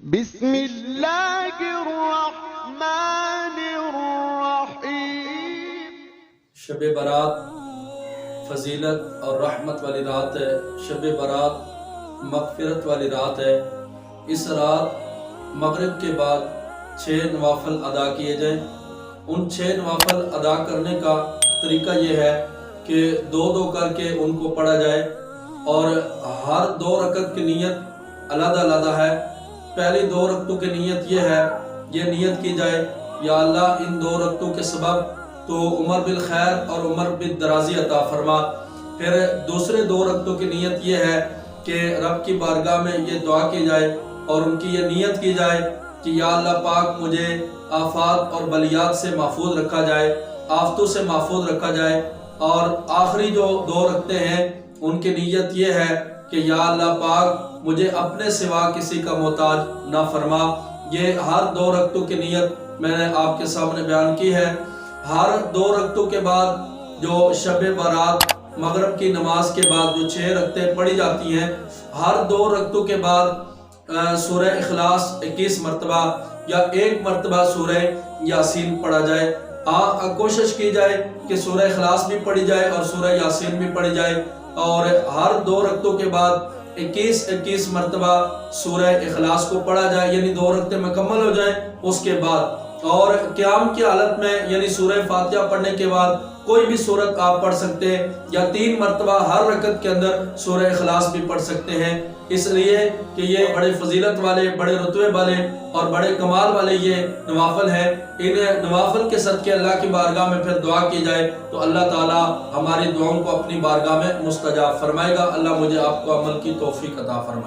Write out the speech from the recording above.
بسم اللہ الرحمن الرحیم۔ شب برات فضیلت اور رحمت والی رات ہے۔ شب برات مغفرت والی رات ہے۔ اس رات مغرب کے بعد 6 نوافل ادا کیے جائیں۔ ان 6 نوافل ادا کرنے کا طریقہ یہ ہے کہ 2 کر کے ان کو پڑھا جائے اور ہر 2 رکعت کی نیت علیحدہ علیحدہ ہے۔ پہلی 2 رکعتوں کی نیت یہ ہے، یہ نیت کی جائے یا اللہ ان 2 رکعتوں کے سبب تو عمر بالخیر اور عمر بالدرازی عطا فرما۔ پھر دوسرے 2 رکعتوں کی نیت یہ ہے کہ رب کی بارگاہ میں یہ دعا کی جائے اور ان کی یہ نیت کی جائے کہ یا اللہ پاک مجھے آفات اور بلیات سے محفوظ رکھا جائے، آفتوں سے محفوظ رکھا جائے۔ اور آخری جو 2 رکعتیں ہیں ان کی نیت یہ ہے کہ یا اللہ پاک مجھے اپنے سوا کسی کا محتاج نہ فرما۔ یہ ہر 2 رکعتوں کی نیت میں نے آپ کے سامنے بیان کی ہے۔ ہر 2 رکعتوں کے بعد جو شب برات مغرب کی نماز کے بعد جو 6 رکعتیں پڑھی جاتی ہیں، ہر 2 رکعتوں کے بعد سورہ اخلاص 21 مرتبہ یا 1 مرتبہ سورہ یاسین پڑھا جائے۔ کوشش کی جائے کہ سورہ اخلاص بھی پڑھی جائے اور سورہ یاسین بھی پڑھی جائے، اور ہر 2 رکعتوں کے بعد 21 مرتبہ سورہ اخلاص کو پڑھا جائے، یعنی 2 رکعتیں مکمل ہو جائیں اس کے بعد۔ اور قیام کی حالت میں یعنی سورہ فاتحہ پڑھنے کے بعد کوئی بھی سورت آپ پڑھ سکتے ہیں، یا 3 مرتبہ ہر رکعت کے اندر سورہ اخلاص بھی پڑھ سکتے ہیں، اس لیے کہ یہ بڑے فضیلت والے، بڑے رتبے والے اور بڑے کمال والے یہ نوافل ہیں۔ ان نوافل کے صدقے اللہ کی بارگاہ میں پھر دعا کی جائے تو اللہ تعالی ہماری دعاؤں کو اپنی بارگاہ میں مستجاب فرمائے گا۔ اللہ مجھے آپ کو عمل کی توفیق عطا فرمائے۔